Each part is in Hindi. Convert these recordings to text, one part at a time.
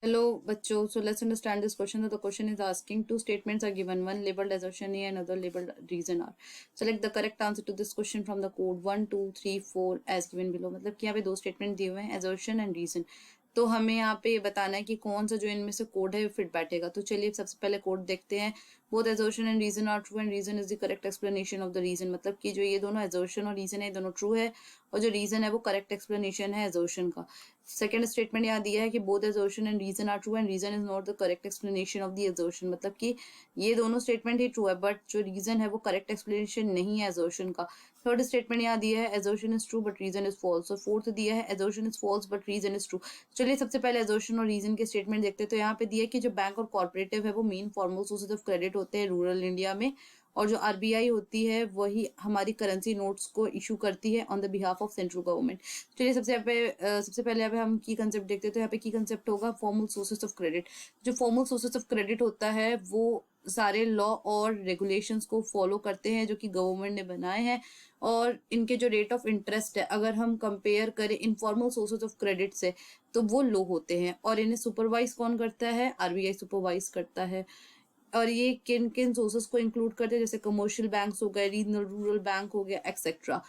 Hello, bachcho. So let's understand this question. So the question is asking two statements are given, one labeled assertion A and another labeled reason R. Select the correct answer to this question from the code 1, 2, 3, 4 as given below. मतलब कि यहाँ पे दो स्टेटमेंट दिए हुए हैं, assertion and reason. तो हमें यहाँ पे ये बताना है कि कौन सा जो इनमें से कोड है फिट बैठेगा. तो चलिए सबसे पहले कोड देखते हैं. Both assertion and reason are true and reason is the correct explanation of the reason. मतलब कि जो ये दोनों assertion और reason है, दोनों true है और जो reason है वो correct explanation है assertion का. सेकेंड स्टेटमेंट यहाँ दिया है कि both assertion and reason are true and reason is not the correct explanation of the assertion. मतलब कि ये दोनों स्टेटमेंट ही ट्रू है बट जो रीजन है वो करेक्ट एक्सप्लेनेशन नहीं है assertion का. थर्ड स्टेटमेंट यहाँ दिया है assertion is true but reason is false. और फोर्थ दिया है assertion is false but reason is true. चलिए सबसे पहले assertion और रीजन के स्टेटमेंट देखते हैं. तो यहाँ पे दिया है कि जो बैंक और कॉर्पोरेटिव है वो main formal sources of credit होते हैं रूरल इंडिया में, और जो आरबीआई होती है वही हमारी करेंसी नोट्स को इशू करती है on the behalf of central government. चलिए सबसे पहले यहाँ पे हम की कंसेप्ट देखते हैं. तो यहाँ पे की कंसेप्ट होगा फॉर्मल सोर्सेस ऑफ क्रेडिट. जो फॉर्मल सोर्सेस ऑफ क्रेडिट होता है वो सारे लॉ और रेगुलेशंस को फॉलो करते हैं जो कि गवर्नमेंट ने बनाए हैं, और इनके जो रेट ऑफ इंटरेस्ट है अगर हम कंपेयर करें इनफॉर्मल सोर्सेज ऑफ क्रेडिट से तो वो लो होते हैं. और इन्हें सुपरवाइज कौन करता है? आरबीआई सुपरवाइज करता है. और ये किन किन सोर्सेस को इंक्लूड करते हैं? जैसे कमर्शियल बैंक्स हो गए, रीजनल रूरल बैंक हो गया, एक्सेट्रा.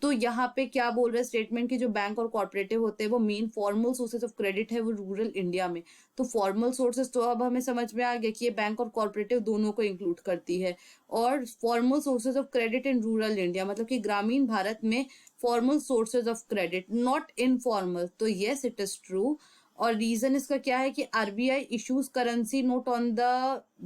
तो यहाँ पे क्या बोल रहे हैं स्टेटमेंट की जो बैंक और कॉर्पोरेटिव होते हैं वो main formal sources of credit है वो रूरल इंडिया में. तो फॉर्मल सोर्सेज तो अब हमें समझ में आ गया कि ये बैंक और कॉर्पोरेटिव दोनों को इंक्लूड करती है. और formal sources of credit in rural India मतलब कि ग्रामीण भारत में formal sources of credit, not informal. तो येस इट इज ट्रू. और रीजन इसका क्या है कि RBI issues currency note on the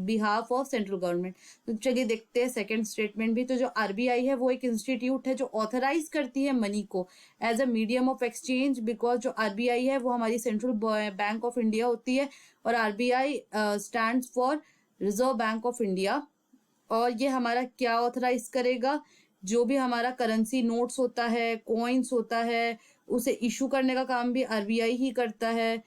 behalf of central government. तो चलिए देखते हैं सेकंड स्टेटमेंट भी. तो जो आरबीआई है वो एक इंस्टीट्यूट है जो ऑथराइज करती है मनी को as a medium of exchange, because जो आरबीआई है वो हमारी सेंट्रल बैंक ऑफ इंडिया होती है और RBI stands for reserve bank of India. और ये हमारा क्या ऑथराइज करेगा? जो भी हमारा करेंसी नोट्स होता है, कॉइन्स होता है, उसे इशू करने का काम भी आरबीआई ही करता है.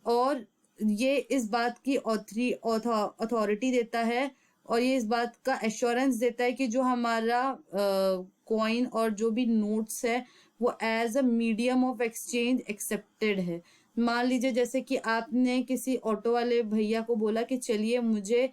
और ये इस बात की अथॉरिटी देता है और ये इस बात का एश्योरेंस देता है कि जो हमारा कॉइन और जो भी नोट्स है वो as a medium of exchange accepted है. मान लीजिए जैसे कि आपने किसी ऑटो वाले भैया को बोला कि चलिए मुझे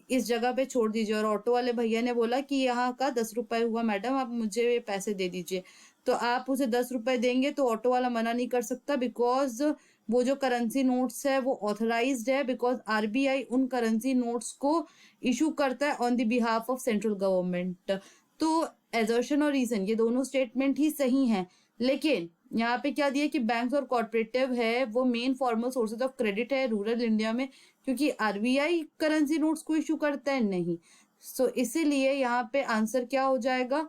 इस जगह पे छोड़ दीजिए, और ऑटो वाले भैया ने बोला कि यहाँ का 10 रुपए हुआ मैडम, आप मुझे पैसे दे दीजिए. तो आप उसे 10 रुपए देंगे तो ऑटो वाला मना नहीं कर सकता, बिकॉज वो जो करेंसी नोट्स है वो ऑथराइज्ड है, बिकॉज आरबीआई उन करेंसी नोट्स को इशू करता है on the behalf of central government. तो एजर्शन और रीजन ये दोनों स्टेटमेंट ही सही हैं, लेकिन यहाँ पे क्या दिया कि बैंक्स और कॉर्पोरेटिव है वो main formal sources of credit है रूरल इंडिया में, क्योंकि आरबीआई करेंसी नोट्स को इशू करता है नहीं. सो इसीलिए यहाँ पे आंसर क्या हो जाएगा?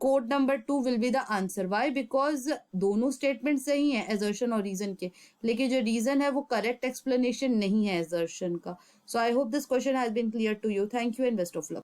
Code number 2 will be the answer. Why? Because दोनों स्टेटमेंट सही है एजर्शन और रीजन के, लेकिन जो रीजन है वो करेक्ट एक्सप्लेनेशन नहीं है एजर्शन का. So I hope this question has been clear to you. Thank you and best of luck.